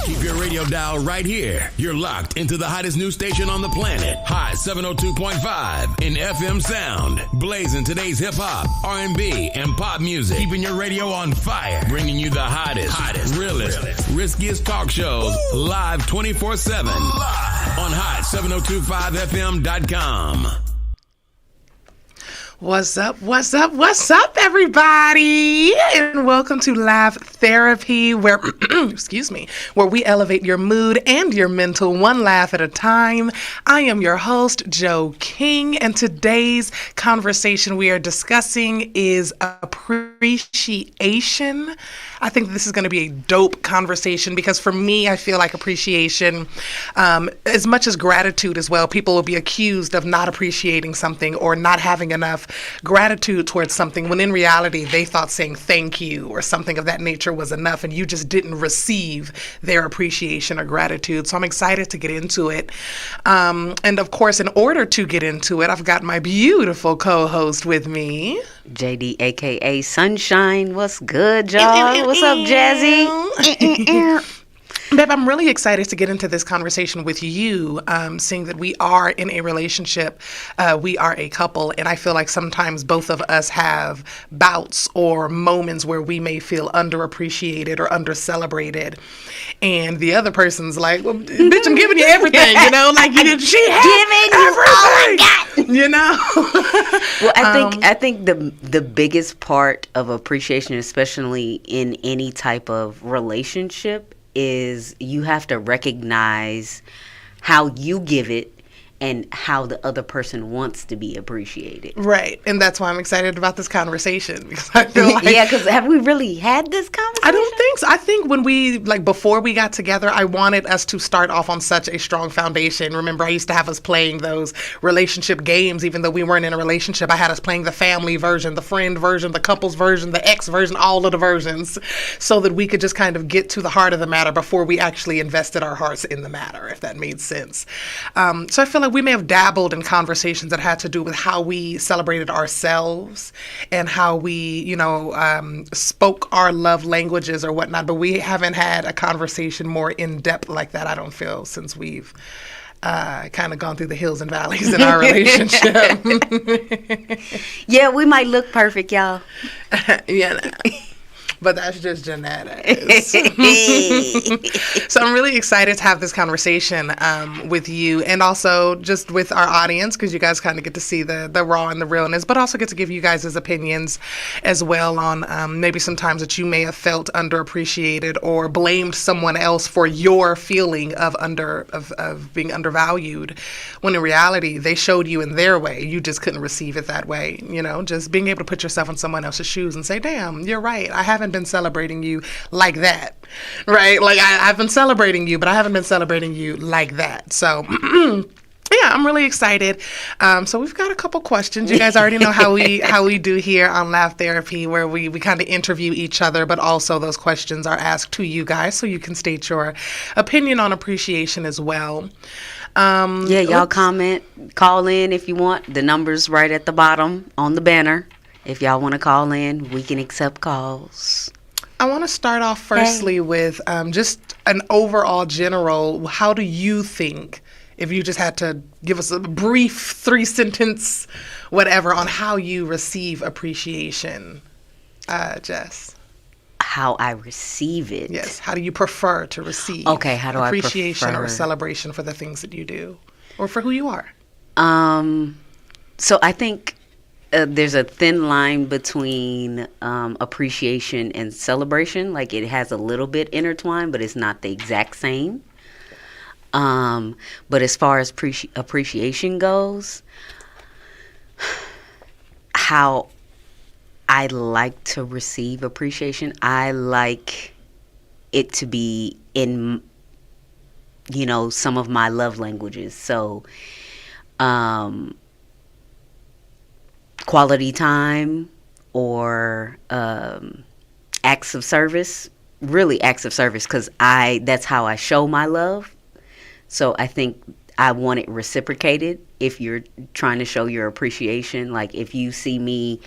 Keep your radio dial right here. You're locked into the hottest news station on the planet. Hot 702.5 in FM sound. Blazing today's hip-hop, R&B, and pop music. Keeping your radio on fire. Bringing you the hottest, realest, riskiest talk shows live 24/7 on hot7025fm.com. What's up, everybody? And welcome to Laugh Therapy, where, where we elevate your mood and your mental one laugh at a time. I am your host, Jeaux King, and today's conversation we are discussing is appreciation. I think this is going to be a dope conversation because for me, I feel like appreciation, as much as gratitude as well, people will be accused of not appreciating something or not having enough gratitude towards something when in reality they thought saying thank you or something of that nature was enough and you just didn't receive their appreciation or gratitude. So I'm excited to get into it. And of course, in order to get into it, I've got my beautiful co-host with me. JD, aka Sunshine. What's good, y'all? What's up, Jazzy? Babe, I'm really excited to get into this conversation with you, seeing that we are in a relationship, we are a couple, and I feel like sometimes both of us have bouts or moments where we may feel underappreciated or under-celebrated, and the other person's like, well, bitch, I'm giving you everything, you know, like you did, she has everything, you know? Well, I think the biggest part of appreciation, especially in any type of relationship, is you have to recognize how you give it and how the other person wants to be appreciated. Right. And that's why I'm excited about this conversation. Because I feel like... Yeah, because have we really had this conversation? I don't think so. I think when we, before we got together, I wanted us to start off on such a strong foundation. Remember, I used to have us playing those relationship games, even though we weren't in a relationship. I had us playing the family version, the friend version, the couples version, the ex version, all of the versions, so that we could just kind of get to the heart of the matter before we actually invested our hearts in the matter, if that made sense. So I feel like we may have dabbled in conversations that had to do with how we celebrated ourselves and how we, spoke our love languages or whatnot, but we haven't had a conversation more in depth like that, I don't feel, since we've kind of gone through the hills and valleys in our relationship. Yeah, we might look perfect, y'all. Yeah. But that's just genetics. So I'm really excited to have this conversation with you and also just with our audience, because you guys kind of get to see the raw and the realness, but also get to give you guys' opinions as well on maybe some times that you may have felt underappreciated or blamed someone else for your feeling of being undervalued, when in reality they showed you in their way. You just couldn't receive it that way. Just being able to put yourself in someone else's shoes and say, damn, you're right. I haven't been celebrating you like that, right? Like I've been celebrating you, but I haven't been celebrating you like that. So yeah, I'm really excited. So we've got a couple questions. You guys already know how we do here on Laugh Therapy, where we kind of interview each other, but also those questions are asked to you guys, so you can state your opinion on appreciation as well. Y'all comment, call in if you want. The number's right at the bottom on the banner. If y'all want to call in, we can accept calls. I want to start off firstly with just an overall general, how do you think, if you just had to give us a brief 3-sentence whatever on how you receive appreciation, Jess? How I receive it? Yes. How do you prefer to receive how do appreciation I prefer? Or celebration for the things that you do or for who you are? So I think there's a thin line between appreciation and celebration. Like it has a little bit intertwined, but it's not the exact same. But as far as appreciation goes, how I like to receive appreciation, I like it to be in, some of my love languages. So, quality time or acts of service, really acts of service, because that's how I show my love. So I think I want it reciprocated if you're trying to show your appreciation. Like if you see me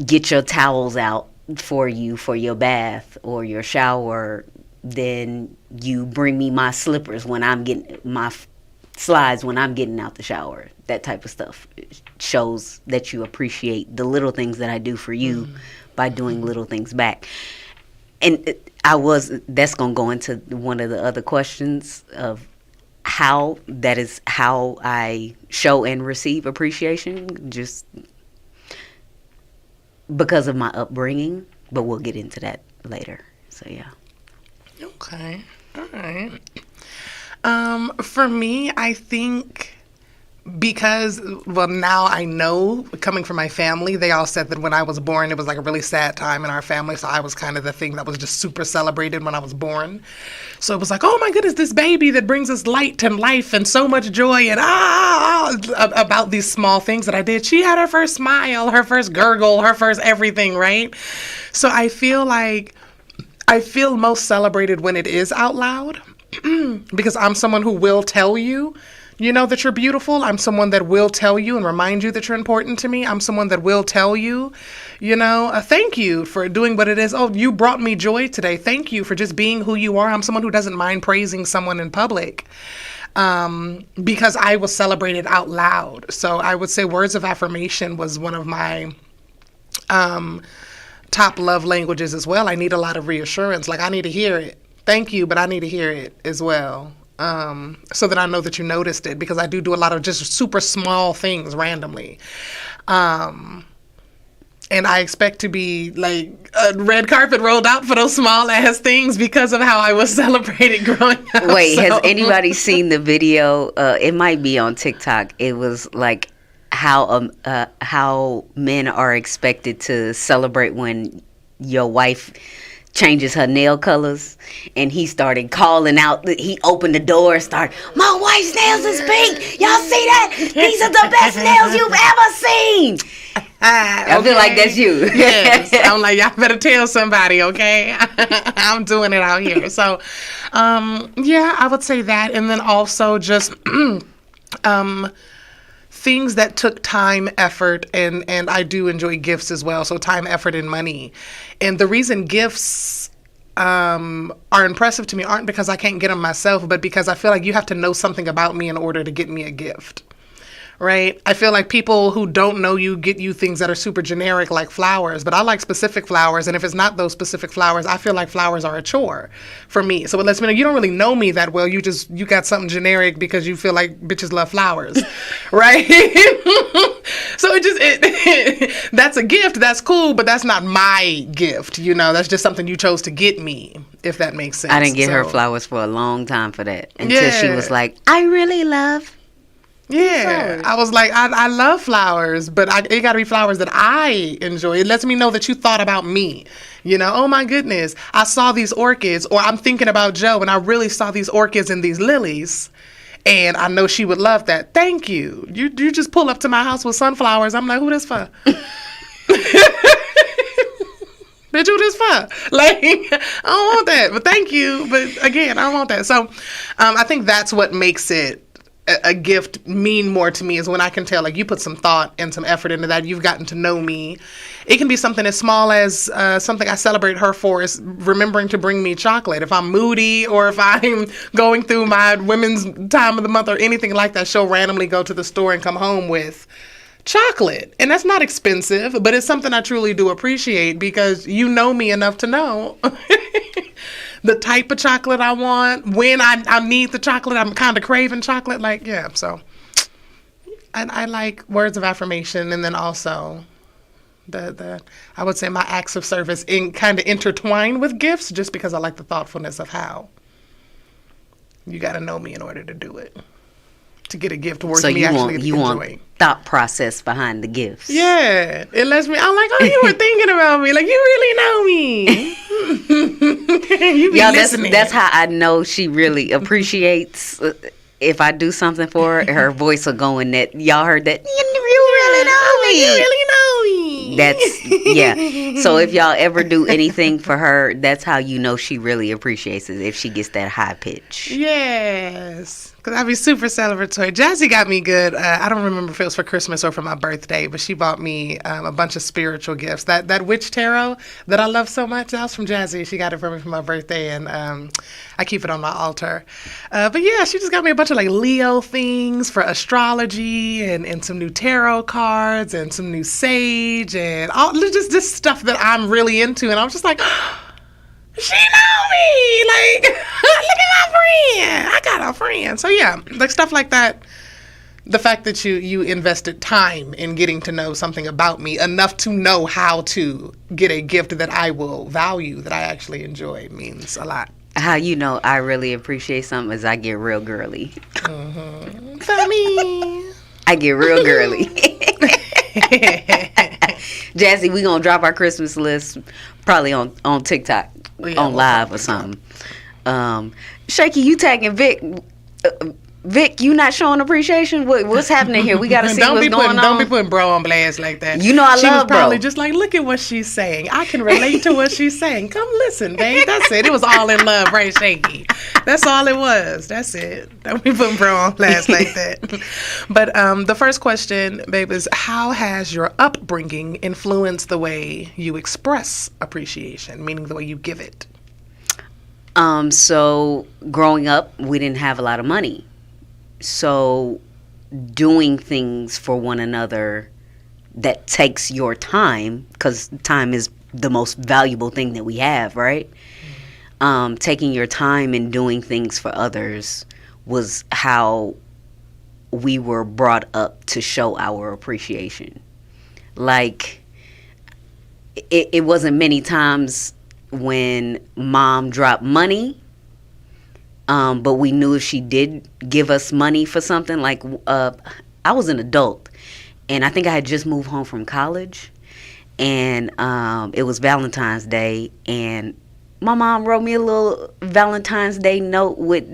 get your towels out for you for your bath or your shower then you bring me my slippers when I'm getting my slides when I'm getting out the shower. That type of stuff shows that you appreciate the little things that I do for you by doing little things back. And that's going to go into one of the other questions of how I show and receive appreciation, just because of my upbringing, but we'll get into that later. So yeah. Okay. All right. For me, I think because, well, now I know, coming from my family, they all said that when I was born, it was like a really sad time in our family. So I was kind of the thing that was just super celebrated when I was born. So it was like, oh my goodness, this baby that brings us light and life and so much joy and about these small things that I did. She had her first smile, her first gurgle, her first everything, right? So I feel most celebrated when it is out loud because I'm someone who will tell you, that you're beautiful. I'm someone that will tell you and remind you that you're important to me. I'm someone that will tell you, thank you for doing what it is. Oh, you brought me joy today. Thank you for just being who you are. I'm someone who doesn't mind praising someone in public because I was celebrated out loud. So I would say words of affirmation was one of my top love languages as well. I need a lot of reassurance. Like, I need to hear it. Thank you, but I need to hear it as well. So that I know that you noticed it, because I do a lot of just super small things randomly. And I expect to be like a red carpet rolled out for those small ass things because of how I was celebrated growing up. Wait, has anybody seen the video? It might be on TikTok. It was like how men are expected to celebrate when your wife changes her nail colors, and he started calling out. He opened the door and started, my wife's nails is pink. Y'all see that? These are the best nails you've ever seen. I feel like that's you. Yes. I'm like, y'all better tell somebody, okay? I'm doing it out here. So, yeah, I would say that. And then also just things that took time, effort, and I do enjoy gifts as well. So time, effort, and money. And the reason gifts are impressive to me aren't because I can't get them myself, but because I feel like you have to know something about me in order to get me a gift. Right? I feel like people who don't know you get you things that are super generic, like flowers, but I like specific flowers. And if it's not those specific flowers, I feel like flowers are a chore for me. So it lets me know you don't really know me that well. You got something generic because you feel like bitches love flowers. Right? So that's a gift. That's cool, but that's not my gift. That's just something you chose to get me, if that makes sense. I didn't get her flowers for a long time for that until she was like, I really love. Yeah, I was like, I love flowers, but it got to be flowers that I enjoy. It lets me know that you thought about me. Oh my goodness, I saw these orchids, or I'm thinking about Joe, and I really saw these orchids and these lilies, and I know she would love that. Thank you. You just pull up to my house with sunflowers. I'm like, who this for? Bitch, who this for? Like, I don't want that, but thank you. But again, I don't want that. So I think that's what makes it a gift mean more to me, is when I can tell, like, you put some thought and some effort into that. You've gotten to know me. It can be something as small as something I celebrate her for is remembering to bring me chocolate. If I'm moody or if I'm going through my women's time of the month or anything like that, she'll randomly go to the store and come home with chocolate. And that's not expensive, but it's something I truly do appreciate, because you know me enough to know the type of chocolate I want, when I need the chocolate. I'm kind of craving chocolate. Like, yeah, so I like words of affirmation. And then also the I would say my acts of service kind of intertwine with gifts, just because I like the thoughtfulness of how you got to know me in order to do it, to get a gift worth me actually enjoying. You want thought process behind the gifts. Yeah, it lets me. I'm like, oh, you were thinking about me. Like, you really know me. You be listening. That's how I know she really appreciates. If I do something for her, her voice will go in that. Y'all heard that? You really know me. That's So if y'all ever do anything for her, that's how you know she really appreciates it. If she gets that high pitch. Yes. Because I'd be super celebratory. Jazzy got me good. I don't remember if it was for Christmas or for my birthday, but she bought me a bunch of spiritual gifts. That witch tarot that I love so much, that was from Jazzy. She got it for me for my birthday, and I keep it on my altar. But yeah, she just got me a bunch of like Leo things for astrology, and some new tarot cards, and some new sage, and all just this stuff that I'm really into. And I was just like, she know me. Like, look at my friend. I got a friend. So yeah, like stuff like that. The fact that you invested time in getting to know something about me enough to know how to get a gift that I will value, that I actually enjoy, means a lot. How you know I really appreciate something is I get real girly. Mm-hmm. For me. I get real girly. Jazzy, we gonna drop our Christmas list probably on TikTok, on live or something. Shaky, you tagging Vic. Vic, you not showing appreciation? What's happening here? We gotta see what's going on. Don't be putting bro on blast like that. You know I love bro. She was probably just like, look at what she's saying. I can relate to what she's saying. Come listen, babe. That's it. It was all in love, right, Shaky? That's all it was. That's it. Don't be putting bro on blast like that. But the first question, babe, is how has your upbringing influenced the way you express appreciation, meaning the way you give it? So growing up, we didn't have a lot of money. So doing things for one another that takes your time, because time is the most valuable thing that we have, right? Taking your time and doing things for others was how we were brought up to show our appreciation. Like, it wasn't many times when mom dropped money, but we knew if she did give us money for something, like I was an adult, and I think I had just moved home from college, and it was Valentine's Day, and my mom wrote me a little Valentine's Day note with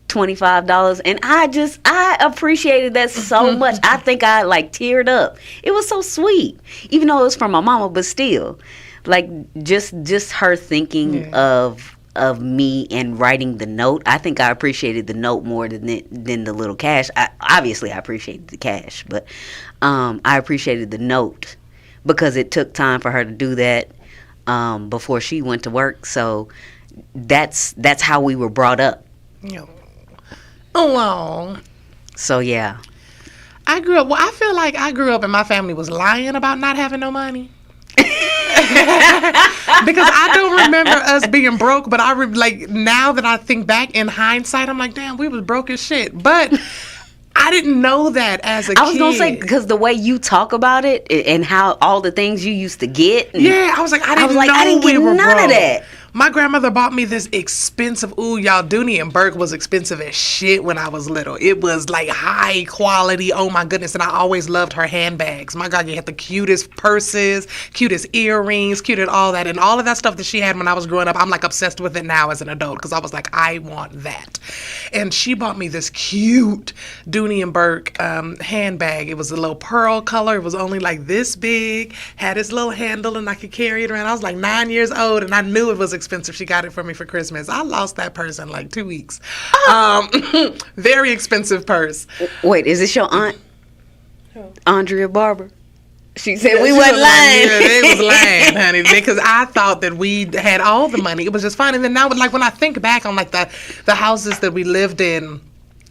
$25, and I appreciated that so much. I think I like teared up. It was so sweet, even though it was from my mama, but still, like just her thinking of me and writing the note. I think I appreciated the note more than the little cash. Obviously I appreciated the cash, but I appreciated the note because it took time for her to do that before she went to work. So that's how we were brought up. Oh, so yeah. I feel like I grew up and my family was lying about not having no money. Because I don't remember us being broke, but now that I think back in hindsight, I'm like, damn, we was broke as shit. But I didn't know that as a kid. I was gonna say, because the way you talk about it and how all the things you used to get. I was like, I didn't get none of that. My grandmother bought me this expensive, y'all, Dooney and Burke was expensive as shit when I was little. It was like high quality, oh my goodness, and I always loved her handbags. My God, you had the cutest purses, cutest earrings, cutest all that, and all of that stuff that she had when I was growing up, I'm like obsessed with it now as an adult, because I was like, I want that. And she bought me this cute Dooney and Burke handbag. It was a little pearl color. It was only like this big, had this little handle, and I could carry it around. I was like 9 years old, and I knew it was expensive. She got it for me for Christmas. I lost that purse in like 2 weeks. Very expensive purse. Wait, is this your aunt? Andrea Barber? She said we wasn't lying. Yeah, they was lying, honey, because I thought that we had all the money. It was just fun. And then now, like when I think back on like the houses that we lived in,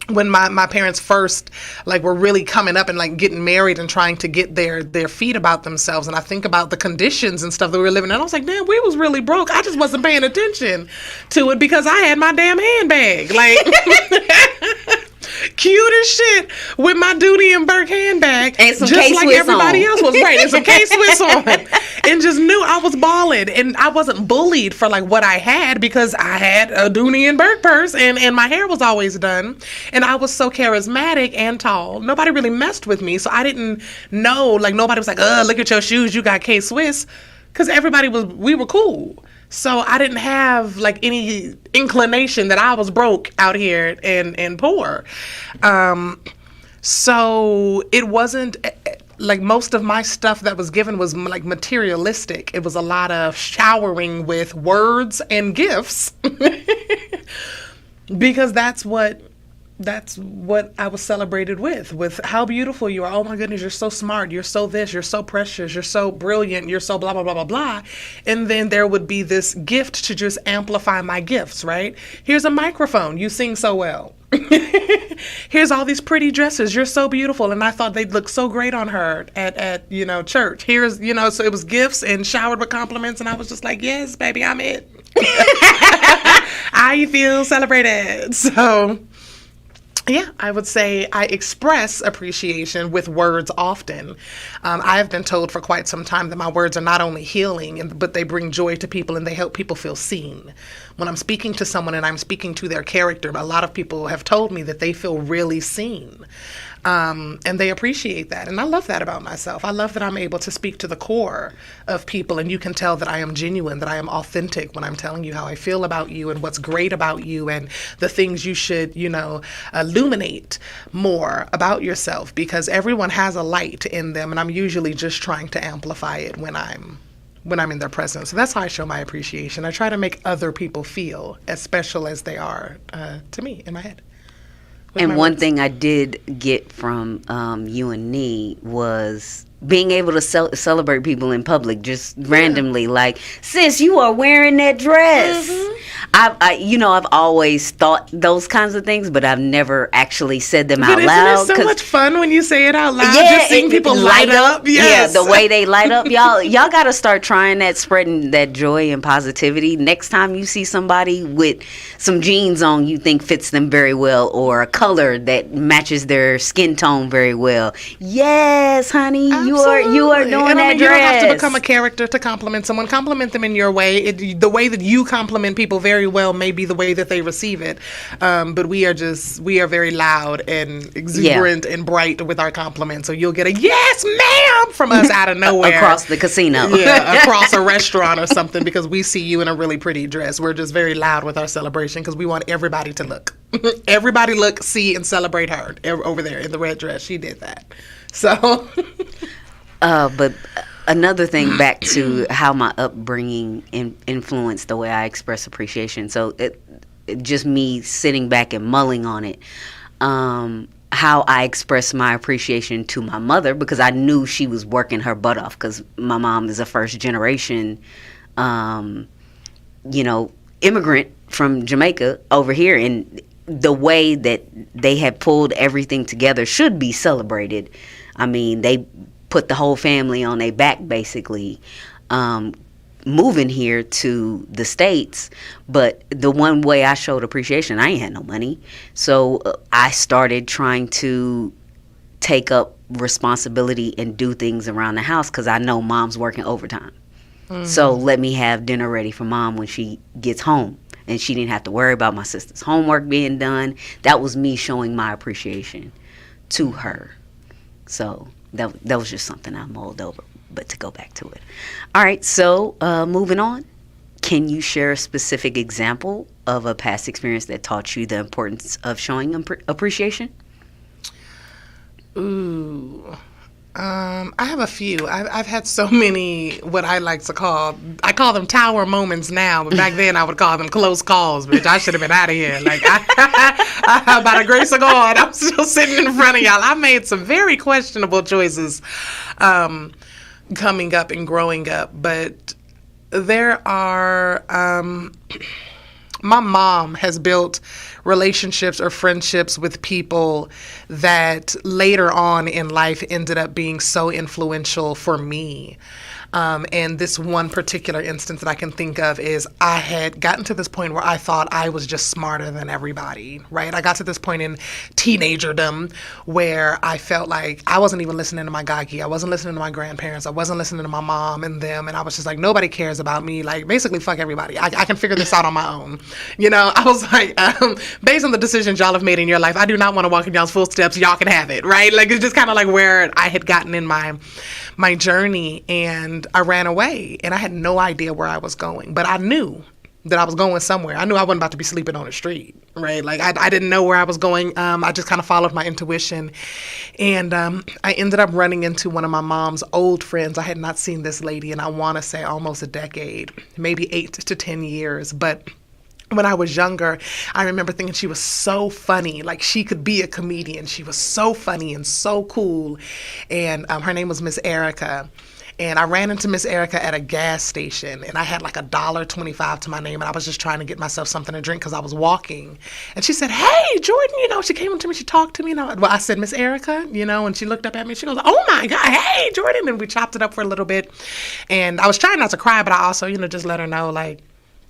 when my parents first like were really coming up and like getting married and trying to get their feet about themselves, and I think about the conditions and stuff that we were living in, I was like, damn, we was really broke. I just wasn't paying attention to it because I had my damn handbag, like cute as shit with my Dooney and Burke handbag, and some just K-Swiss like everybody on. else was, right? And some K-Swiss on, and just knew I was balling, and I wasn't bullied for like what I had because I had a Dooney and Burke purse, and my hair was always done, and I was so charismatic and tall. Nobody really messed with me, so I didn't know. Like nobody was like, look at your shoes, you got K-Swiss, because we were cool. So I didn't have like any inclination that I was broke out here and poor. So it wasn't like most of my stuff that was given was like materialistic. It was a lot of showering with words and gifts because that's what that's what I was celebrated with how beautiful you are. Oh my goodness, you're so smart. You're so this, you're so precious, you're so brilliant, you're so blah, blah, blah, blah, blah. And then there would be this gift to just amplify my gifts, right? Here's a microphone. You sing so well. Here's all these pretty dresses. You're so beautiful. And I thought they'd look so great on her at church. Here's, so it was gifts and showered with compliments. And I was just like, yes, baby, I'm it. I feel celebrated. So, yeah, I would say I express appreciation with words often. I have been told for quite some time that my words are not only healing, but they bring joy to people and they help people feel seen. When I'm speaking to someone and I'm speaking to their character, a lot of people have told me that they feel really seen. And they appreciate that. And I love that about myself. I love that I'm able to speak to the core of people, and you can tell that I am genuine, that I am authentic when I'm telling you how I feel about you and what's great about you and the things you should, illuminate more about yourself, because everyone has a light in them, and I'm usually just trying to amplify it when I'm in their presence. So that's how I show my appreciation. I try to make other people feel as special as they are to me in my head. And one thing I did get from you and Nee was being able to celebrate people in public, just randomly, like, sis, you are wearing that dress. Mm-hmm. I've always thought those kinds of things, but I've never actually said them out loud. Isn't it so much fun when you say it out loud? Yeah, just seeing people light up. Yes. Yeah, the way they light up. Y'all got to start trying that, spreading that joy and positivity. Next time you see somebody with some jeans on you think fits them very well, or a color that matches their skin tone very well. Yes, honey, absolutely. you are doing that dress. You don't have to become a character to compliment someone. Compliment them in your way. The way that you compliment people very well may be the way that they receive it. But we are very loud and exuberant and bright with our compliments. So you'll get a yes, ma'am from us out of nowhere. Across the casino. Yeah, across a restaurant or something, because we see you in a really pretty dress. We're just very loud with our celebration because we want everybody to look. Everybody look, see, and celebrate her over there in the red dress. She did that. So... but another thing, back to how my upbringing influenced the way I express appreciation. So it just me sitting back and mulling on it, how I express my appreciation to my mother, because I knew she was working her butt off, because my mom is a first generation, immigrant from Jamaica over here, and the way that they had pulled everything together should be celebrated. I mean, they put the whole family on their back, basically, moving here to the States. But the one way I showed appreciation, I ain't had no money. So I started trying to take up responsibility and do things around the house, because I know mom's working overtime. Mm-hmm. So let me have dinner ready for mom when she gets home. And she didn't have to worry about my sister's homework being done. That was me showing my appreciation to her. So that was just something I mulled over, but to go back to it. All right, so moving on. Can you share a specific example of a past experience that taught you the importance of showing appreciation? Ooh. I have a few. I've had so many, what I like to call, I call them tower moments now, but back then I would call them close calls, bitch. I should have been out of here. Like, by the grace of God, I'm still sitting in front of y'all. I made some very questionable choices coming up and growing up, but there are, my mom has built relationships or friendships with people that later on in life ended up being so influential for me. And this one particular instance that I can think of is I had gotten to this point where I thought I was just smarter than everybody, right? I got to this point in teenagerdom where I felt like I wasn't even listening to my gaki. I wasn't listening to my grandparents. I wasn't listening to my mom and them. And I was just like, nobody cares about me. Like, basically, fuck everybody. I can figure this out on my own. I was like, based on the decisions y'all have made in your life, I do not want to walk in y'all's footsteps. Y'all can have it, right? Like, it's just kind of like where I had gotten in my journey, and I ran away, and I had no idea where I was going, but I knew that I was going somewhere. I knew I wasn't about to be sleeping on the street, right? Like, I didn't know where I was going. I just kind of followed my intuition, and I ended up running into one of my mom's old friends. I had not seen this lady in, I want to say, almost a decade, maybe 8 to 10 years, but when I was younger, I remember thinking she was so funny. Like, she could be a comedian. She was so funny and so cool. And her name was Miss Erica. And I ran into Miss Erica at a gas station, and I had like $1.25 to my name, and I was just trying to get myself something to drink because I was walking. And she said, "Hey, Jordan," she came up to me, she talked to me, and I said, "Miss Erica," and she looked up at me, she goes, "Oh my God, hey, Jordan," and we chopped it up for a little bit. And I was trying not to cry, but I also, just let her know, like,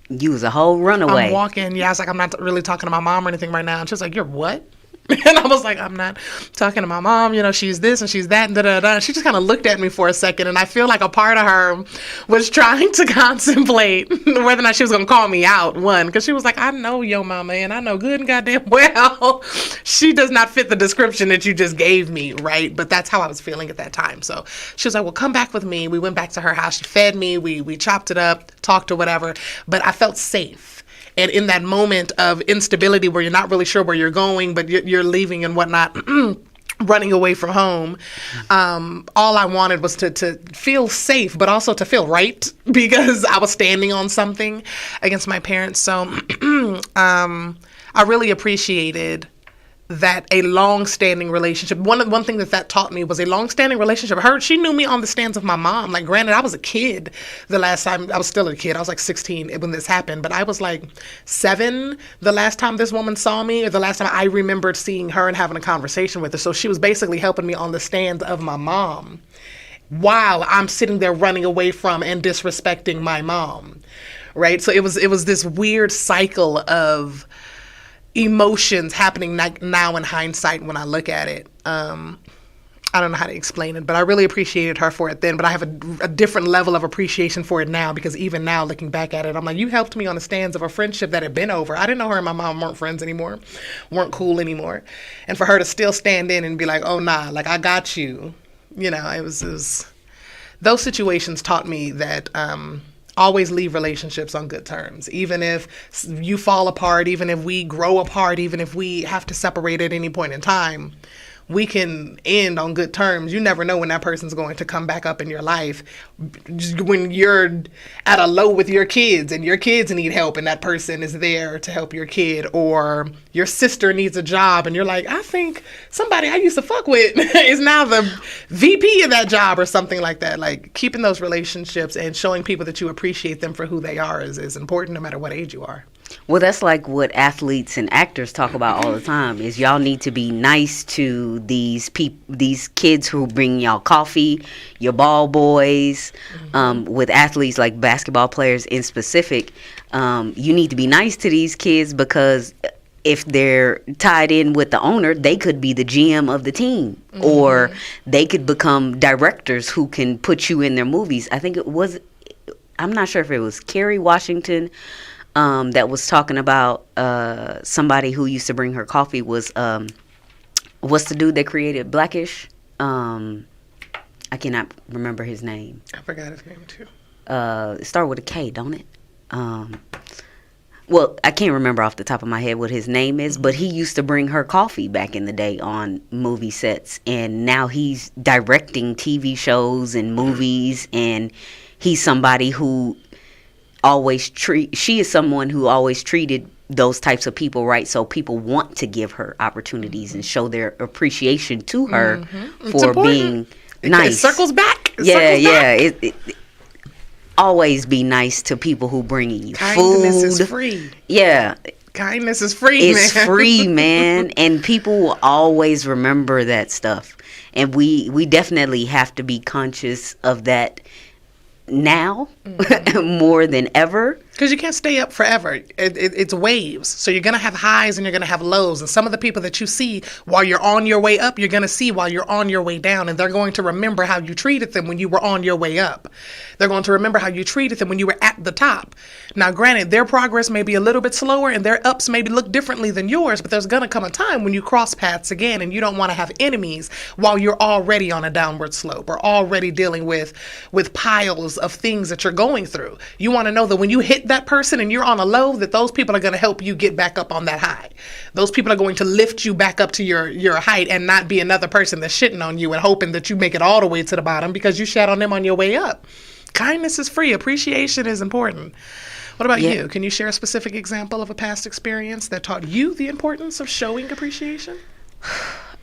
you was a whole runaway. I'm walking. Yeah, I was like, I'm not really talking to my mom or anything right now. And she was like, "You're what?" And I was like, "I'm not talking to my mom, she's this and she's that, and da-da-da." And she just kind of looked at me for a second, and I feel like a part of her was trying to contemplate whether or not she was going to call me out, one, because she was like, "I know your mama, and I know good and goddamn well she does not fit the description that you just gave me," right? But that's how I was feeling at that time. So she was like, "Well, come back with me." We went back to her house. She fed me. We chopped it up, talked or whatever, but I felt safe. And in that moment of instability where you're not really sure where you're going, but you're leaving and whatnot, running away from home, all I wanted was to feel safe, but also to feel right, because I was standing on something against my parents. So I really appreciated that a long-standing relationship. One thing that taught me was a long-standing relationship. She knew me on the stands of my mom. Like, granted, I was a kid the last time. I was still a kid. I was like 16 when this happened, but I was like 7 the last time this woman saw me, or the last time I remembered seeing her and having a conversation with her. So she was basically helping me on the stands of my mom while I'm sitting there running away from and disrespecting my mom, right? So it was this weird cycle of emotions happening now in hindsight when I look at it. I don't know how to explain it, but I really appreciated her for it then, but I have a different level of appreciation for it now, because even now, looking back at it, I'm like, you helped me on the stands of a friendship that had been over. I didn't know her and my mom weren't friends anymore, weren't cool anymore. And for her to still stand in and be like, "Oh, nah, like, I got you." It was those situations taught me that always leave relationships on good terms. Even if you fall apart, even if we grow apart, even if we have to separate at any point in time, we can end on good terms. You never know when that person's going to come back up in your life. When you're at a low with your kids and your kids need help and that person is there to help your kid, or your sister needs a job and you're like, "I think somebody I used to fuck with is now the VP of that job," or something like that. Like, keeping those relationships and showing people that you appreciate them for who they are is important, no matter what age you are. Well, that's like what athletes and actors talk about all the time, is y'all need to be nice to these kids who bring y'all coffee, your ball boys. With athletes, like basketball players in specific, you need to be nice to these kids, because if they're tied in with the owner, they could be the GM of the team, or they could become directors who can put you in their movies. I think I'm not sure if it was Kerry Washington that was talking about somebody who used to bring her coffee was what's the dude that created Blackish? I cannot remember his name. I forgot his name too. It started with a K, don't it? Well, I can't remember off the top of my head what his name is, but he used to bring her coffee back in the day on movie sets, and now he's directing TV shows and movies, and he's somebody who she is someone who always treated those types of people right, so people want to give her opportunities and show their appreciation to her for being nice. It circles back. It always be nice to people who bringing you Kindness food. is free. Yeah. Kindness is free, It's free, man. And people will always remember that stuff. And we definitely have to be conscious of that now more than ever. Because you can't stay up forever. It's waves. So you're going to have highs and you're going to have lows. And some of the people that you see while you're on your way up, you're going to see while you're on your way down. And they're going to remember how you treated them when you were on your way up. They're going to remember how you treated them when you were at the top. Now, granted, their progress may be a little bit slower and their ups maybe look differently than yours. But there's going to come a time when you cross paths again and you don't want to have enemies while you're already on a downward slope or already dealing with piles of things that you're going through. You want to know that when you hit that person and you're on a low, that those people are going to help you get back up on that high. Those people are going to lift you back up to your height, and not be another person that's shitting on you and hoping that you make it all the way to the bottom because you shat on them on your way up. Kindness is free. Appreciation is important. What about you? Can you share a specific example of a past experience that taught you the importance of showing appreciation?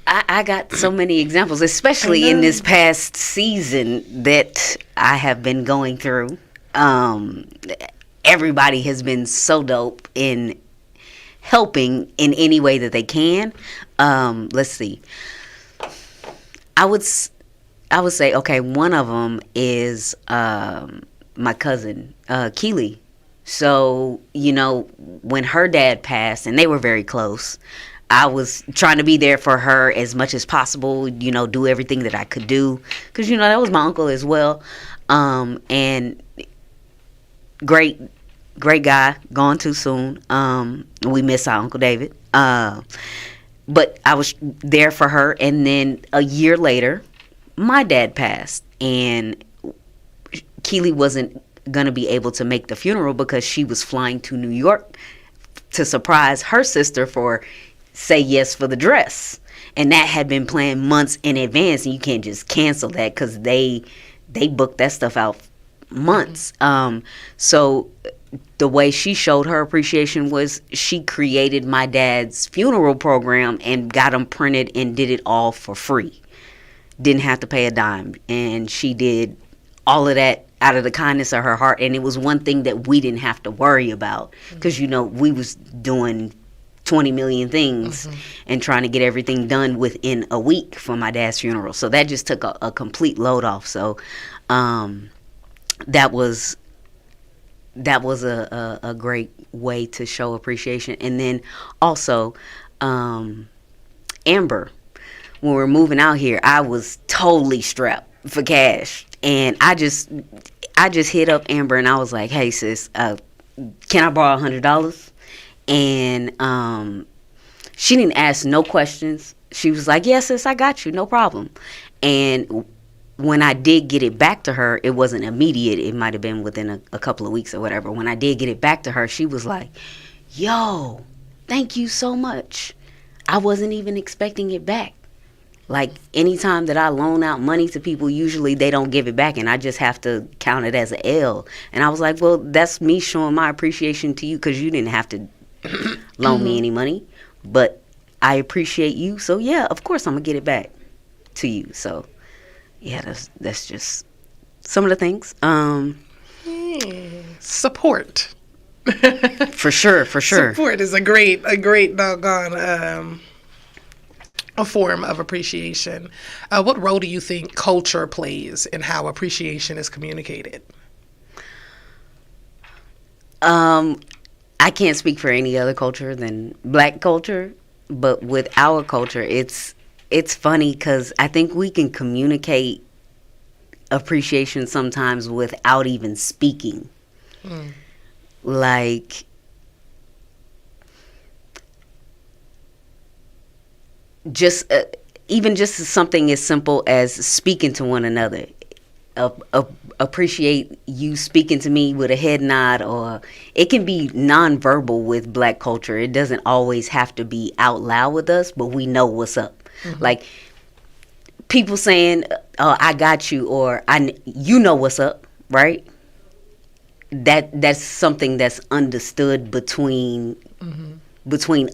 I got so many examples, especially in this past season that I have been going through. Everybody has been so dope in helping in any way that they can. Let's see. I would say, okay, one of them is my cousin, Keely. So, when her dad passed, and they were very close, I was trying to be there for her as much as possible, do everything that I could do. Because, that was my uncle as well. And great guy, gone too soon. We miss our Uncle David. But I was there for her. And then a year later, my dad passed. And Keely wasn't going to be able to make the funeral because she was flying to New York to surprise her sister for say yes for the dress, and that had been planned months in advance, and you can't just cancel that because they booked that stuff out months. So the way she showed her appreciation was she created my dad's funeral program and got them printed and did it all for free. Didn't have to pay a dime, and she did all of that out of the kindness of her heart. And it was one thing that we didn't have to worry about because we was doing 20 million things and trying to get everything done within a week for my dad's funeral. So that just took a complete load off. So that was a great way to show appreciation. And then also Amber, when we were moving out here, I was totally strapped for cash, and I just hit up Amber and I was like, hey sis, can I borrow $100? And she didn't ask no questions. She was like, yes, sis, I got you, no problem. And when I did get it back to her, it wasn't immediate. It might have been within a couple of weeks or whatever. When I did get it back to her, she was like, yo, thank you so much. I wasn't even expecting it back. Like, anytime that I loan out money to people, usually they don't give it back, and I just have to count it as an L. And I was like, well, that's me showing my appreciation to you because you didn't have to loan me any money, but I appreciate you, so yeah, of course I'm gonna get it back to you. So yeah, that's just some of the things. Support. for sure Support is a great doggone a form of appreciation. What role do you think culture plays in how appreciation is communicated? I can't speak for any other culture than Black culture, but with our culture, it's funny because I think we can communicate appreciation sometimes without even speaking. Like, even just something as simple as speaking to one another. Appreciate you speaking to me with a head nod, or it can be nonverbal with Black culture. It doesn't always have to be out loud with us, but we know what's up. Like, people saying, oh, I got you, or you know what's up, right? That's something that's understood between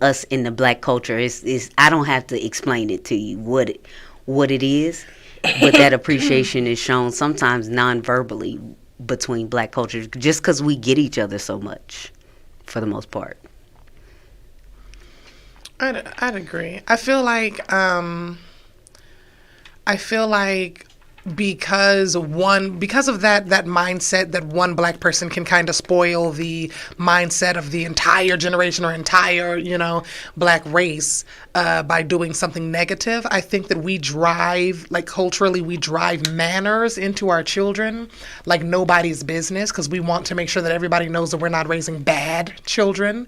us in the Black culture. Is I don't have to explain it to you what it is. But that appreciation is shown sometimes non-verbally between Black cultures, just because we get each other so much, for the most part. I'd agree. I feel like because of that mindset that one Black person can kind of spoil the mindset of the entire generation or entire Black race by doing something negative. I think that we drive, like, culturally, we drive manners into our children like nobody's business, because we want to make sure that everybody knows that we're not raising bad children,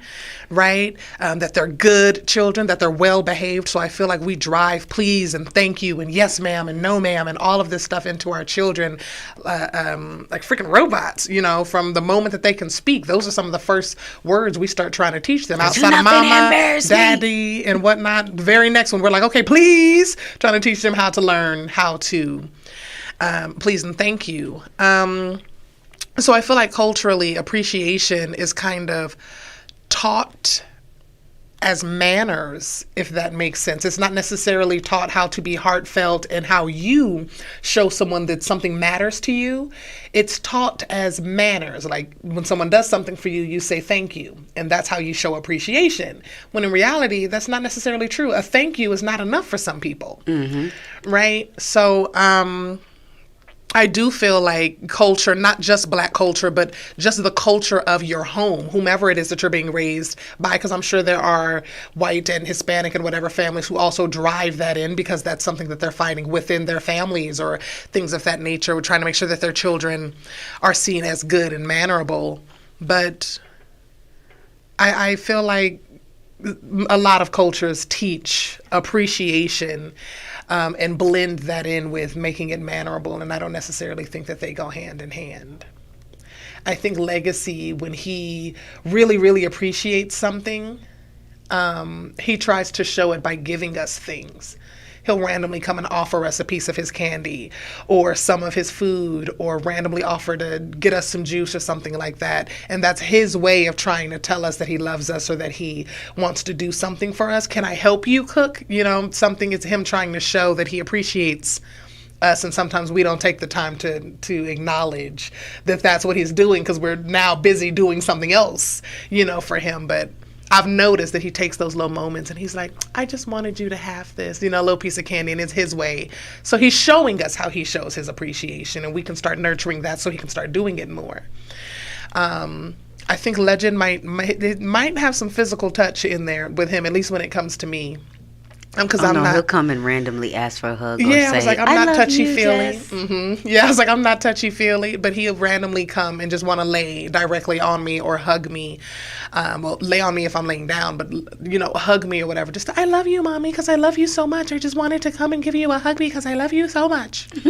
right? That they're good children, that they're well behaved. So I feel like we drive please and thank you and yes ma'am and no ma'am and all of this stuff into our children like freaking robots, from the moment that they can speak. Those are some of the first words we start trying to teach them outside of mama, daddy, and whatnot. The very next one, we're like, okay, please, trying to teach them how to learn how to please and thank you. So I feel like culturally, appreciation is kind of taught as manners, if that makes sense. It's not necessarily taught how to be heartfelt and how you show someone that something matters to you. It's taught as manners. Like when someone does something for you, you say thank you. And that's how you show appreciation. When in reality, that's not necessarily true. A thank you is not enough for some people. Right? So, I do feel like culture, not just Black culture, but just the culture of your home, whomever it is that you're being raised by, because I'm sure there are white and Hispanic and whatever families who also drive that in because that's something that they're finding within their families or things of that nature. We're trying to make sure that their children are seen as good and mannerable. But I feel like a lot of cultures teach appreciation and blend that in with making it mannerable, and I don't necessarily think that they go hand in hand. I think legacy, when he really, really appreciates something, he tries to show it by giving us things. He'll randomly come and offer us a piece of his candy or some of his food, or randomly offer to get us some juice or something like that. And that's his way of trying to tell us that he loves us or that he wants to do something for us. Can I help you cook? You know, something. It's him trying to show that he appreciates us, and sometimes we don't take the time to acknowledge that that's what he's doing because we're now busy doing something else, you know, for him. But I've noticed that he takes those little moments and he's like, I just wanted you to have this, you know, a little piece of candy, and it's his way. So he's showing us how he shows his appreciation, and we can start nurturing that so he can start doing it more. I think Legend might have some physical touch in there with him, at least when it comes to me. Because I'm not. He'll come and randomly ask for a hug. Yeah, or say, I was like, I'm not touchy-feely. Mm-hmm. Yeah, I was like, I'm not touchy-feely, but he'll randomly come and just want to lay directly on me or hug me. Well, lay on me if I'm laying down, but, you know, hug me or whatever. Just, I love you, Mommy, because I love you so much. I just wanted to come and give you a hug because I love you so much. And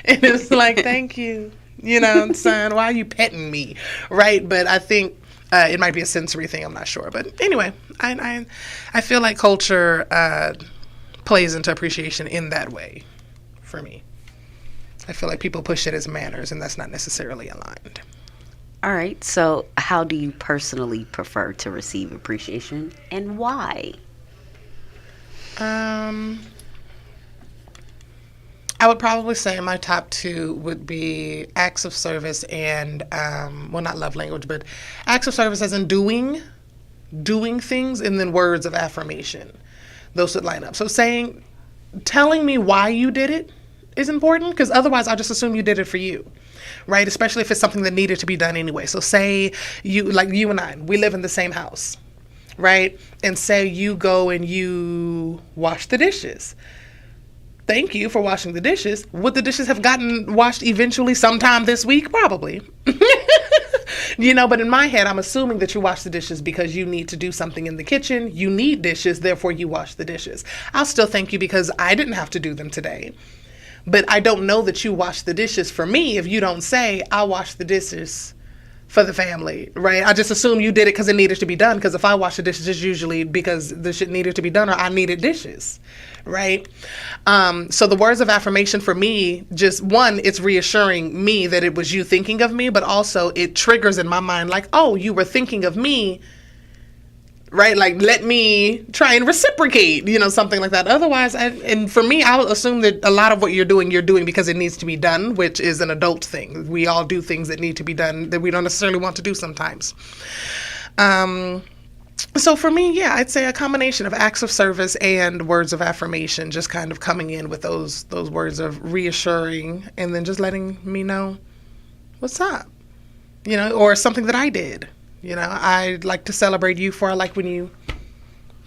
it's like, thank you. You know, son, why are you petting me? Right? But I think it might be a sensory thing. I'm not sure. But anyway, I feel like culture plays into appreciation in that way for me. I feel like people push it as manners, and that's not necessarily aligned. All right. So how do you personally prefer to receive appreciation, and why? I would probably say my top two would be acts of service and, well, not love language, but acts of service as in doing things, and then words of affirmation. Those would line up. So telling me why you did it is important, because otherwise I'll just assume you did it for you, right? Especially if it's something that needed to be done anyway. So say you and I, we live in the same house, right? And say you go and you wash the dishes. Thank you for washing the dishes. Would the dishes have gotten washed eventually sometime this week? Probably. You know, but in my head, I'm assuming that you wash the dishes because you need to do something in the kitchen. You need dishes, therefore you wash the dishes. I'll still thank you because I didn't have to do them today. But I don't know that you wash the dishes for me if you don't say, I'll wash the dishes for the family, right? I just assume you did it because it needed to be done. Because if I wash the dishes, it's usually because the shit needed to be done or I needed dishes, right? So the words of affirmation for me, just one, it's reassuring me that it was you thinking of me, but also it triggers in my mind like, oh, you were thinking of me, right? Like, let me try and reciprocate, you know, something like that. Otherwise, and for me, I'll assume that a lot of what you're doing because it needs to be done, which is an adult thing. We all do things that need to be done that we don't necessarily want to do sometimes. So for me, yeah, I'd say a combination of acts of service and words of affirmation, just kind of coming in with those words of reassuring and then just letting me know what's up, you know, or something that I did. You know, I like to celebrate you for, I like when you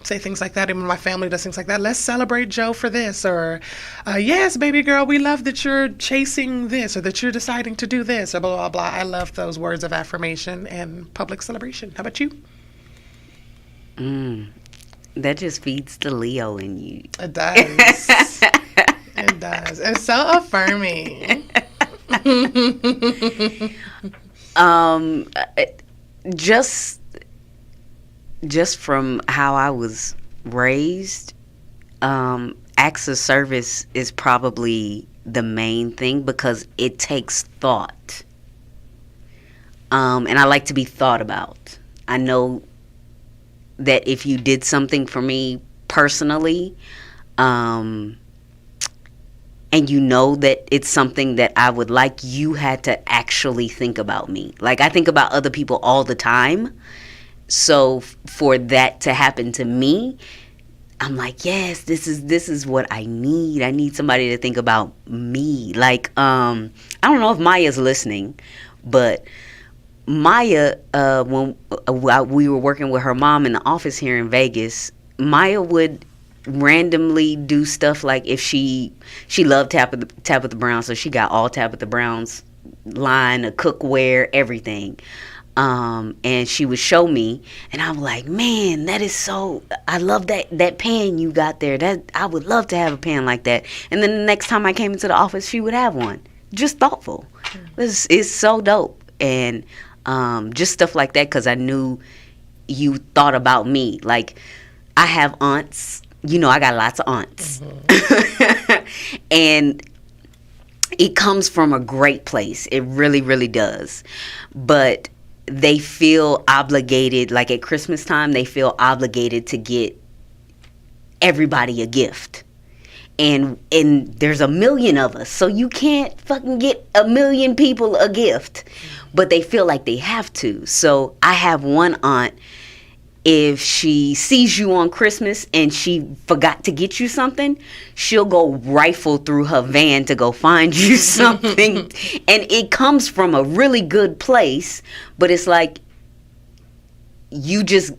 say things like that, and when my family does things like that, let's celebrate Joe for this, or yes, baby girl, we love that you're chasing this, or that you're deciding to do this, or blah, blah, blah. I love those words of affirmation and public celebration. How about you? That just feeds the Leo in you. It does. It does. It's so affirming. Just from how I was raised, acts of service is probably the main thing because it takes thought and I like to be thought about. I know that if you did something for me personally, and you know that it's something that I would like, you had to actually think about me. Like, I think about other people all the time. So for that to happen to me, I'm like, yes, this is what I need. I need somebody to think about me. Like, I don't know if Maya's listening, but Maya, when we were working with her mom in the office here in Vegas, Maya would randomly do stuff like, if she loved Tabitha Brown, so she got all Tabitha Brown's line of cookware, everything. And she would show me, and I'm like, man, that is so, I love that pan you got there. That I would love to have a pan like that. And then the next time I came into the office, she would have one. Just thoughtful. It's so dope. And just stuff like that, because I knew you thought about me. Like, I have aunts. You know, I got lots of aunts. Mm-hmm. And it comes from a great place. It really, really does. But they feel obligated, like at Christmas time, they feel obligated to get everybody a gift. And there's a million of us, so you can't fucking get a million people a gift. But they feel like they have to. So I have one aunt, if she sees you on Christmas and she forgot to get you something, she'll go rifle through her van to go find you something. And it comes from a really good place, but it's like you just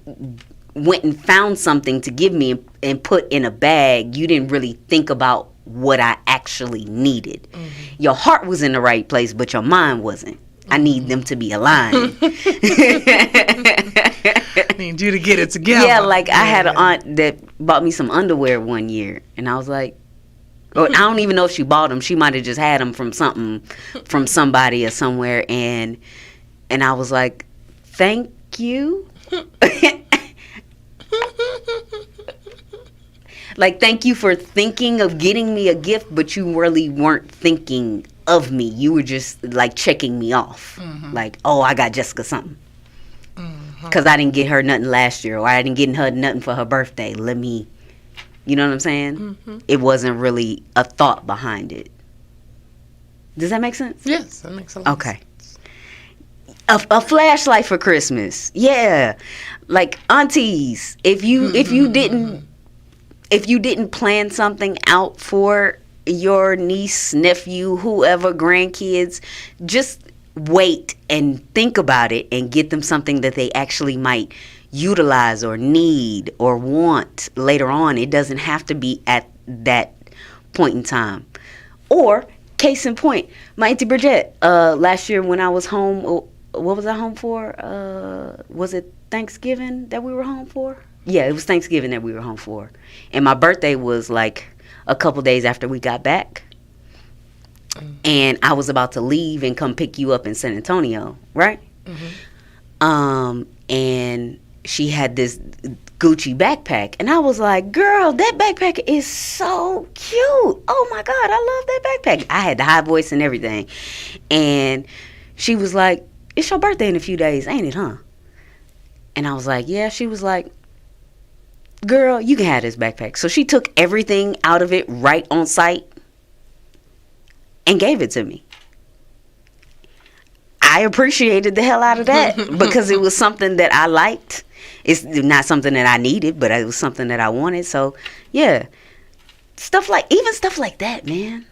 went and found something to give me and put in a bag. You didn't really think about what I actually needed. Mm-hmm. Your heart was in the right place, but your mind wasn't. I need them to be aligned. I need you to get it together. Yeah, like I had an aunt that bought me some underwear one year, and I was like, I don't even know if she bought them. She might have just had them from somebody or somewhere, and I was like, thank you. Like, thank you for thinking of getting me a gift, but you really weren't thinking of me. You were just like checking me off. Mm-hmm. Like, oh, I got Jessica something. Because I didn't get her nothing last year, or I didn't get her nothing for her birthday. Let me, you know what I'm saying? Mm-hmm. It wasn't really a thought behind it. Does that make sense? Yes, that makes a lot of sense. Okay. A flashlight for Christmas. Yeah. Like, aunties, if you didn't plan something out for your niece, nephew, whoever, grandkids, just wait and think about it and get them something that they actually might utilize or need or want later on. It doesn't have to be at that point in time. Or, case in point, my Auntie Bridget, last year when I was home, what was I home for? Was it Thanksgiving that we were home for? Yeah, it was Thanksgiving that we were home for. And my birthday was like a couple days after we got back. And I was about to leave and come pick you up in San Antonio, right? Mm-hmm. And she had this Gucci backpack. And I was like, girl, that backpack is so cute. Oh, my God, I love that backpack. I had the high voice and everything. And she was like, it's your birthday in a few days, ain't it, huh? And I was like, yeah. She was like, girl, you can have this backpack. So she took everything out of it right on site and gave it to me. I appreciated the hell out of that because it was something that I liked. It's not something that I needed, but it was something that I wanted. So, yeah. Stuff like that, man.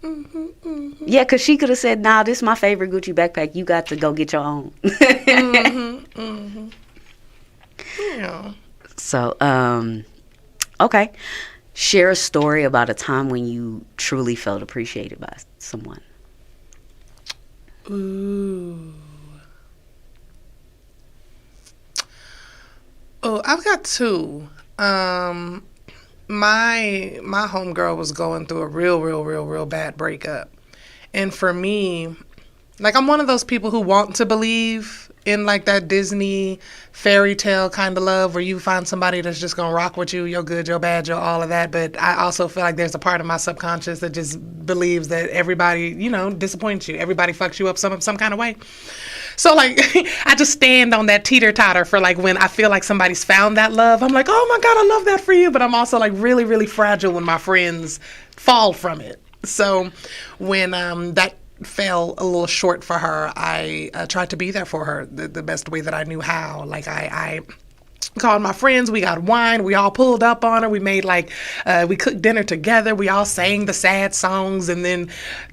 Mm-hmm, mm-hmm. Yeah, because she could have said, nah, this is my favorite Gucci backpack. You got to go get your own. Mm-hmm, mm-hmm. Yeah. So, okay. Share a story about a time when you truly felt appreciated by someone. Ooh. Oh, I've got two. My homegirl was going through a real bad breakup. And for me, like, I'm one of those people who want to believe in like that Disney fairy tale kind of love where you find somebody that's just gonna rock with you, you're good, you're bad, you're all of that. But I also feel like there's a part of my subconscious that just believes that everybody, disappoints you. Everybody fucks you up some kind of way. So like I just stand on that teeter-totter for like when I feel like somebody's found that love. I'm like, oh my God, I love that for you. But I'm also like really, really fragile when my friends fall from it. So when that fell a little short for her, I tried to be there for her the best way that I knew how. Like I called my friends, we got wine, we all pulled up on her, we made like we cooked dinner together, we all sang the sad songs and then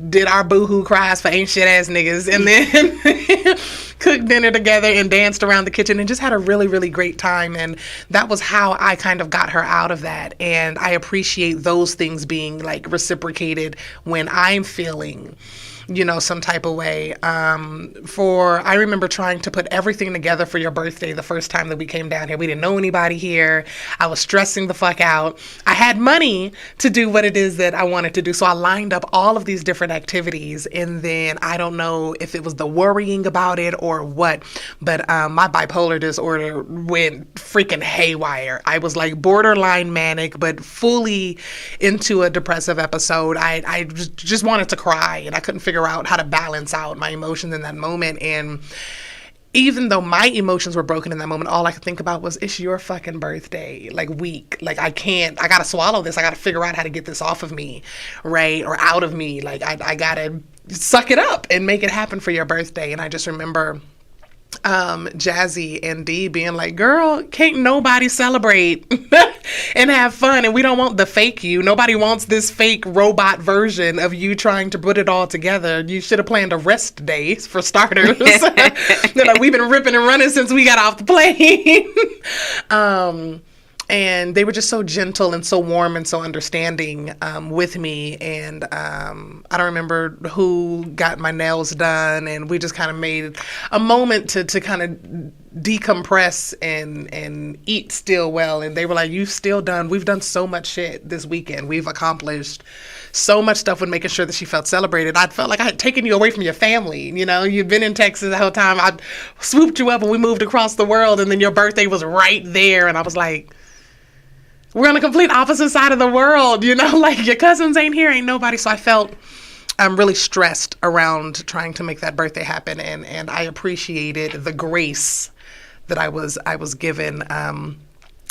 did our boohoo cries for ain't shit ass niggas, and then cooked dinner together and danced around the kitchen and just had a really, really great time. And that was how I kind of got her out of that. And I appreciate those things being like reciprocated when I'm feeling, you know, some type of way. I remember trying to put everything together for your birthday the first time that we came down here. We didn't know anybody here. I was stressing the fuck out. I had money to do what it is that I wanted to do. So I lined up all of these different activities. And then I don't know if it was the worrying about it or what, but my bipolar disorder went freaking haywire. I was like borderline manic, but fully into a depressive episode. I just wanted to cry, and I couldn't figure out how to balance out my emotions in that moment. And even though my emotions were broken in that moment, all I could think about was, it's your fucking birthday, like week. Like I gotta swallow this. I gotta figure out how to get this off of me, right? Or out of me. Like I gotta suck it up and make it happen for your birthday. And I just remember Jazzy and Dee being like, girl, can't nobody celebrate and have fun, and we don't want the fake you. Nobody wants this fake robot version of you trying to put it all together. You should have planned a rest day for starters. They're like, we've been ripping and running since we got off the plane. And they were just so gentle and so warm and so understanding with me. And I don't remember who got my nails done. And we just kind of made a moment to kind of decompress and eat still well. And they were like, we've done so much shit this weekend. We've accomplished so much stuff with making sure that she felt celebrated. I felt like I had taken you away from your family. You know, you'd been in Texas the whole time. I swooped you up and we moved across the world. And then your birthday was right there. And I was like, we're on the complete opposite side of the world, you know, like your cousins ain't here, ain't nobody. So I felt really stressed around trying to make that birthday happen. And I appreciated the grace that I was given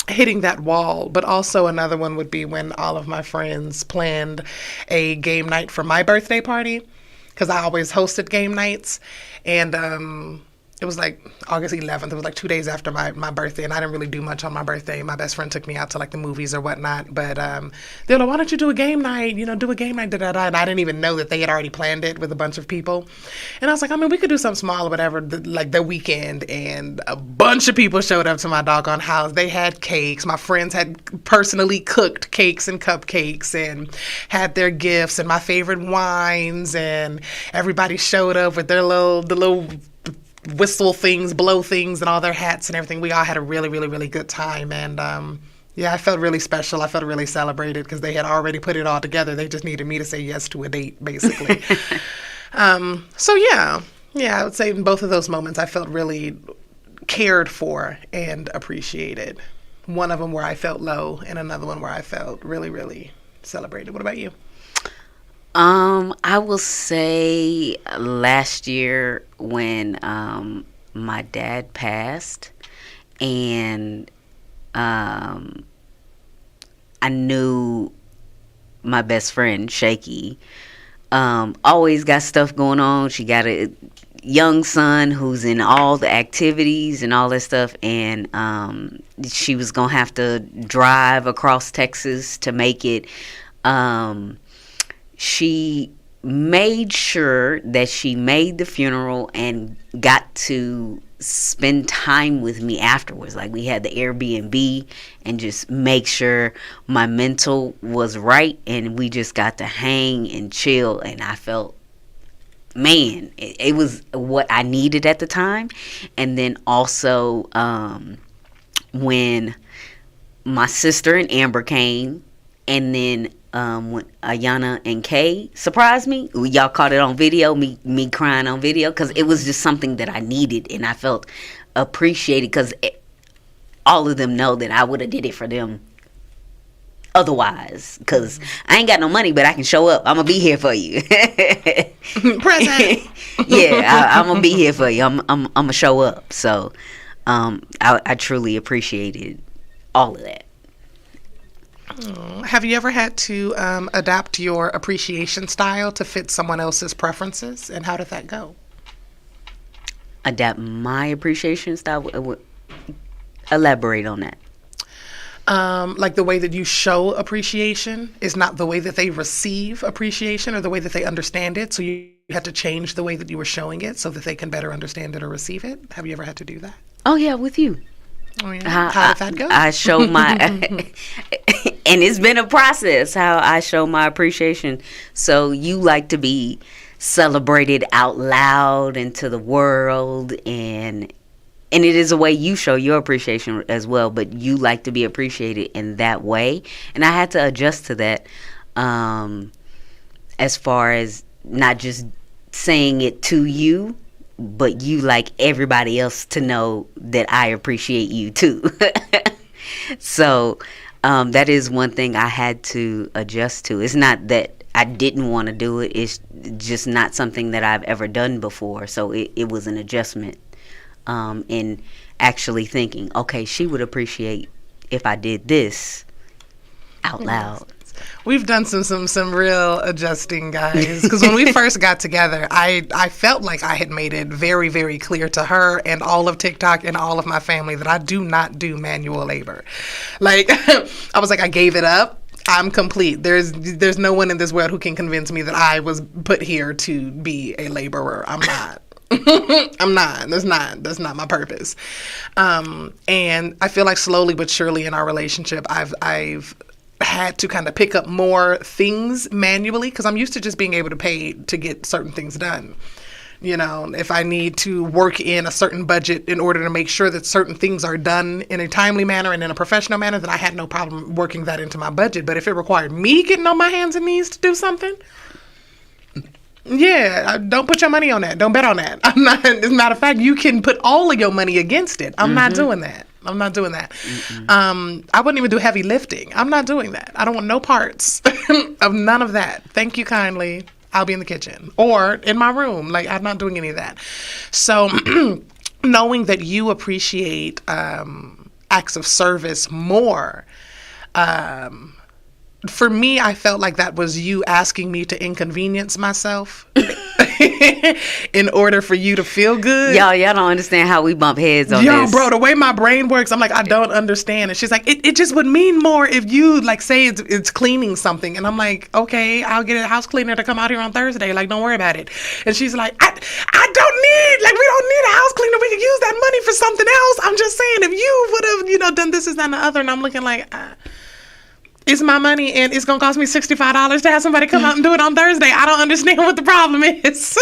hitting that wall. But also another one would be when all of my friends planned a game night for my birthday party, because I always hosted game nights. And it was like August 11th. It was like 2 days after my birthday, and I didn't really do much on my birthday. My best friend took me out to like the movies or whatnot. But they were like, why don't you do a game night? You know, do a game night, da-da-da. And I didn't even know that they had already planned it with a bunch of people. And I was like, I mean, we could do something small or whatever, like the weekend. And a bunch of people showed up to my doggone house. They had cakes. My friends had personally cooked cakes and cupcakes and had their gifts and my favorite wines. And everybody showed up with the little whistle things, blow things, and all their hats and everything. We all had a really, really, really good time. And yeah, I felt really special. I felt really celebrated because they had already put it all together. They just needed me to say yes to a date, basically. So yeah, I would say in both of those moments, I felt really cared for and appreciated. One of them where I felt low, and another one where I felt really, really celebrated. What about you? I will say last year when my dad passed, and I knew my best friend Shaky always got stuff going on. She got a young son who's in all the activities and all that stuff, and she was gonna have to drive across Texas to make it. She made sure that she made the funeral and got to spend time with me afterwards. Like, we had the Airbnb and just make sure my mental was right, and we just got to hang and chill. And I felt, man, it was what I needed at the time. And then also when my sister and Amber came, and then when Ayana and Kay surprised me, y'all caught it on video, me crying on video, because it was just something that I needed, and I felt appreciated, because all of them know that I would have did it for them otherwise, because I ain't got no money, but I can show up. I'm gonna be here for you. Present. Yeah, I'm gonna be here for you. I'm gonna show up. So I truly appreciated all of that. Have you ever had to adapt your appreciation style to fit someone else's preferences, and how did that go? Adapt my appreciation style? Elaborate on that. Like the way that you show appreciation is not the way that they receive appreciation or the way that they understand it. So you had to change the way that you were showing it so that they can better understand it or receive it. Have you ever had to do that? Oh, yeah, with you. Oh, yeah. How did that go? I show my, and it's been a process how I show my appreciation. So you like to be celebrated out loud and to the world, and it is a way you show your appreciation as well, but you like to be appreciated in that way. And I had to adjust to that, as far as not just saying it to you, but you like everybody else to know that I appreciate you too. So that is one thing I had to adjust to. It's not that I didn't want to do it. It's just not something that I've ever done before. So it was an adjustment in actually thinking, okay, she would appreciate if I did this out loud. We've done some real adjusting, guys, because when we first got together, I felt like I had made it very, very clear to her and all of TikTok and all of my family that I do not do manual labor. Like, I was like, I gave it up. I'm complete. There's no one in this world who can convince me that I was put here to be a laborer. I'm not. I'm not. That's not my purpose. And I feel like slowly but surely in our relationship, I've had to kind of pick up more things manually because I'm used to just being able to pay to get certain things done. You know, if I need to work in a certain budget in order to make sure that certain things are done in a timely manner and in a professional manner, then I had no problem working that into my budget. But if it required me getting on my hands and knees to do something, yeah, don't put your money on that. Don't bet on that. I'm not. As a matter of fact, you can put all of your money against it. I'm not doing that. I'm not doing that. I wouldn't even do heavy lifting. I'm not doing that. I don't want no parts of none of that. Thank you kindly. I'll be in the kitchen or in my room. Like, I'm not doing any of that. So knowing that you appreciate acts of service more, for me, I felt like that was you asking me to inconvenience myself in order for you to feel good. Y'all don't understand how we bump heads on this. Bro, the way my brain works, I'm like, I don't understand. And she's like, it just would mean more if you, like, say it's cleaning something. And I'm like, okay, I'll get a house cleaner to come out here on Thursday. Like, don't worry about it. And she's like, we don't need a house cleaner. We could use that money for something else. I'm just saying, if you would have, done this, that, and the other. And I'm looking like, it's my money, and it's going to cost me $65 to have somebody come out and do it on Thursday. I don't understand what the problem is.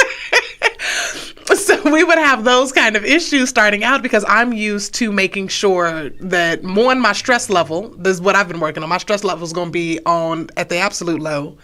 So we would have those kind of issues starting out because I'm used to making sure that, one, my stress level, this is what I've been working on, my stress level is going to be at the absolute low.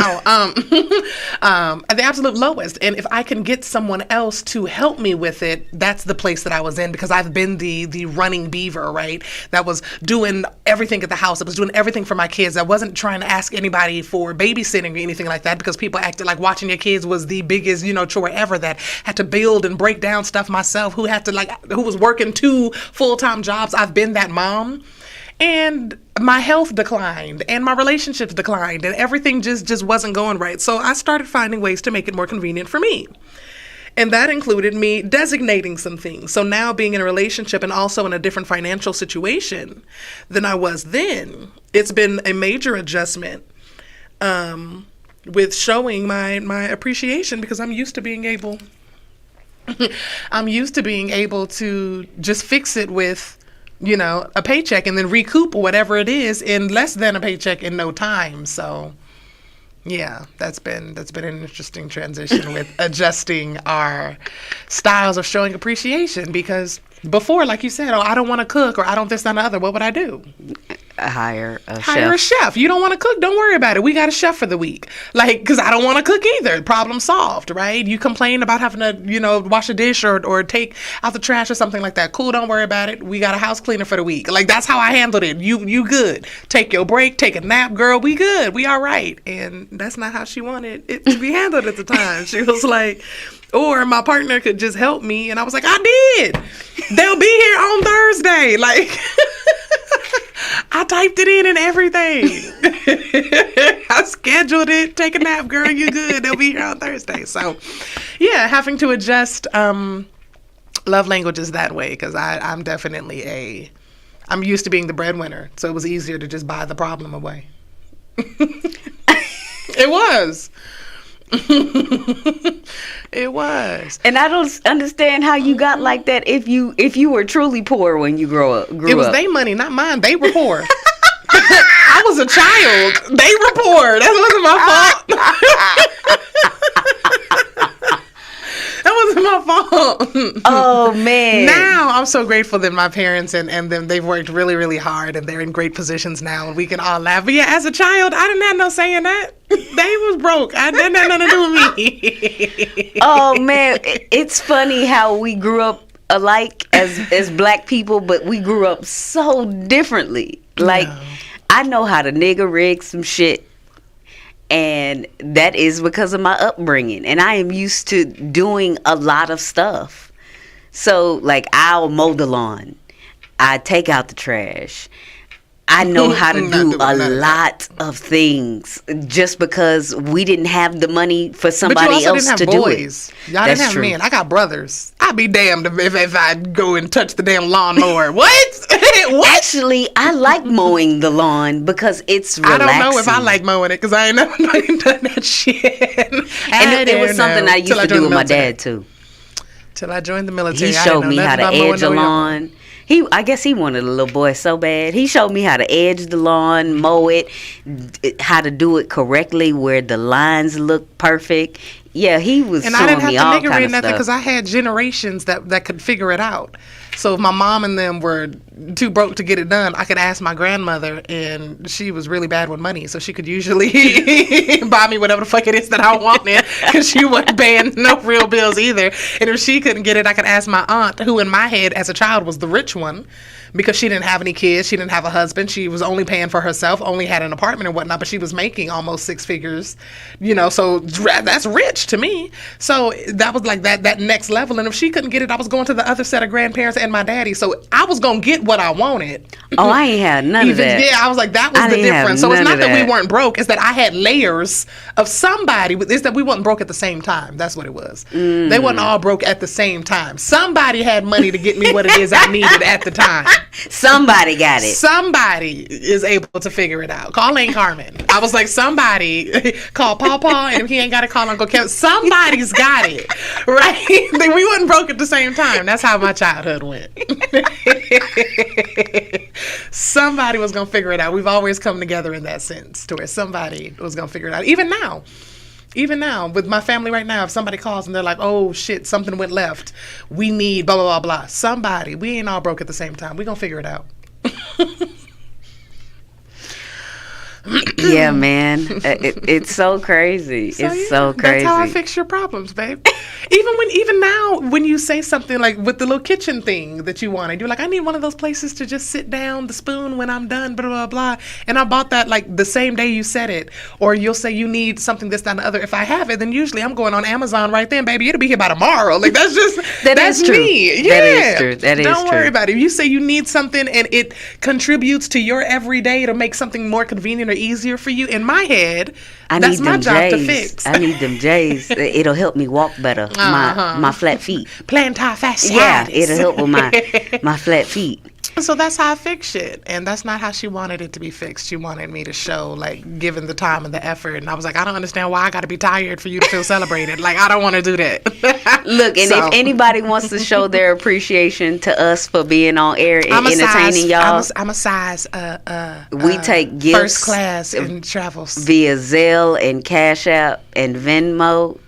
At the absolute lowest. And if I can get someone else to help me with it, that's the place that I was in, because I've been the running beaver, right? That was doing everything at the house. I was doing everything for my kids. I wasn't trying to ask anybody for babysitting or anything like that, because people acted like watching your kids was the biggest, chore ever. That had to build and break down stuff myself, who was working 2 full-time jobs. I've been that mom. And my health declined and my relationships declined and everything just wasn't going right. So I started finding ways to make it more convenient for me. And that included me designating some things. So now being in a relationship and also in a different financial situation than I was then, it's been a major adjustment with showing my appreciation, because I'm used to being able to just fix it with a paycheck and then recoup whatever it is in less than a paycheck in no time. So yeah, that's been an interesting transition with adjusting our styles of showing appreciation, because before, like you said, I don't want to cook, or I don't this, that, and the other, what would I do? hire a chef. You don't want to cook? Don't worry about it. We got a chef for the week. Like, because I don't want to cook either. Problem solved, right? You complain about having to, wash a dish or take out the trash or something like that. Cool, don't worry about it. We got a house cleaner for the week. Like, that's how I handled it. You good. Take your break. Take a nap, girl. We good. We all right. And that's not how she wanted it to be handled at the time. She was like, or my partner could just help me. And I was like, I did. They'll be here on Thursday. Like, I typed it in and everything. I scheduled it. Take a nap, girl. You good. They'll be here on Thursday. So, yeah, having to adjust love languages that way, because I'm definitely I'm used to being the breadwinner. So it was easier to just buy the problem away. It was. It was. And I don't understand how you got like that if you were truly poor when you grew up. It was their money, not mine. They were poor. I was a child. They were poor. That wasn't my fault. That wasn't my fault. Oh, man. Now I'm so grateful that my parents and them, they've worked really, really hard, and they're in great positions now, and we can all laugh. But yeah, as a child, I didn't have no say in that. They was broke. I didn't have nothing to do with me. Oh, man. It's funny how we grew up alike as black people, but we grew up so differently. Like, I know how to nigga rig some shit. And that is because of my upbringing. And I am used to doing a lot of stuff. So, like, I'll mow the lawn. I take out the trash. I know how to do a lot of things just because we didn't have the money for somebody else to do it. Y'all didn't have men. I got brothers. I'd be damned if I go and touch the damn lawnmower. What? What? Actually, I like mowing the lawn because it's relaxing. I don't know if I like mowing it because I ain't never done that shit. And it was something I used to do with my dad too. Till I joined the military. He showed me how to edge a lawn. I guess he wanted a little boy so bad. He showed me how to edge the lawn, mow it, how to do it correctly where the lines look perfect. Yeah, he was showing me all kind of stuff. And I didn't have to nigger read nothing because I had generations that could figure it out. So if my mom and them were too broke to get it done, I could ask my grandmother, and she was really bad with money, so she could usually buy me whatever the fuck it is that I wanted, because she wasn't paying no real bills either. And if she couldn't get it, I could ask my aunt, who in my head as a child was the rich one, because she didn't have any kids, she didn't have a husband, she was only paying for herself, only had an apartment and whatnot, but she was making almost six figures, so that's rich to me. So that was like that next level. And if she couldn't get it, I was going to the other set of grandparents and my daddy. So I was going to get what I wanted. Oh, I ain't had none of that. Yeah, I was like, that was the difference. So it's not that we weren't broke, it's that I had layers of somebody. It's that we wasn't broke at the same time. That's what it was. They wasn't all broke at the same time. Somebody had money to get me what it is I needed at the time. Somebody got it. Somebody is able to figure it out. Call Aunt Carmen. I was like, somebody call Pawpaw, and if he ain't got to call Uncle Kevin, somebody's got it, right? We wasn't broke at the same time. That's how my childhood went. Somebody was gonna figure it out. We've always come together in that sense, to where somebody was gonna figure it out. Even now, with my family right now, if somebody calls and they're like, oh shit, something went left, we need blah, blah, blah, blah. Somebody, we ain't all broke at the same time. We gonna figure it out. Yeah, man. It's so crazy. So crazy. That's how I fix your problems, babe. Even now, when you say something like with the little kitchen thing that you wanted, you're like, I need one of those places to just sit down, the spoon when I'm done, blah, blah, blah. And I bought that like the same day you said it. Or you'll say you need something this, that, and the other. If I have it, then usually I'm going on Amazon right then, baby. It'll be here by tomorrow. Like, that's just, that's true. Me. Yeah. That is true. Don't worry about it. If you say you need something and it contributes to your everyday to make something more convenient or easier for you, in my head, that's my job to fix. I need them J's. It'll help me walk better. My flat feet. Plantar fasciitis. Yeah, it'll help with my flat feet. So that's how I fix shit. And that's not how she wanted it to be fixed. She wanted me to show, like, given the time and the effort. And I was like, I don't understand why I got to be tired for you to feel celebrated. Like, I don't want to do that. Look, and if anybody wants to show their appreciation to us for being on air and entertaining y'all. I'm a size. We take gifts. First class in travels. Via Zelle and Cash App and Venmo.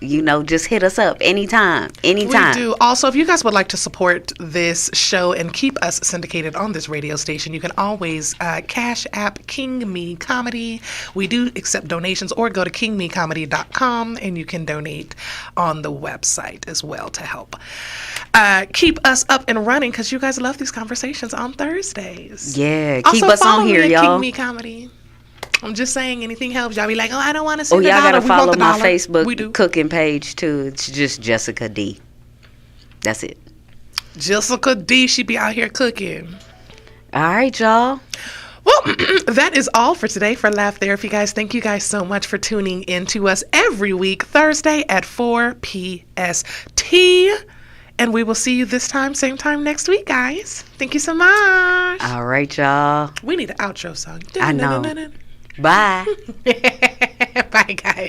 Just hit us up anytime. We do. Also, if you guys would like to support this show and keep us syndicated on this radio station, you can always Cash App King Me Comedy. We do accept donations, or go to kingmecomedy.com and you can donate on the website as well to help keep us up and running, because you guys love these conversations on Thursdays. Yeah, keep us on here, y'all. King Me Comedy. I'm just saying, anything helps. Y'all be like, oh, I don't want to see the y'all dollar. gotta follow my Facebook we do. cooking page too. It's just Jessica D. That's it. Jessica D. She be out here cooking. All right, y'all. Well, that is all for today for Laugh Therapy, guys. Thank you guys so much for tuning in to us every week, Thursday at 4 PST. And we will see you this time, same time next week, guys. Thank you so much. All right, y'all. We need an outro song. I know. Bye. Bye, guys.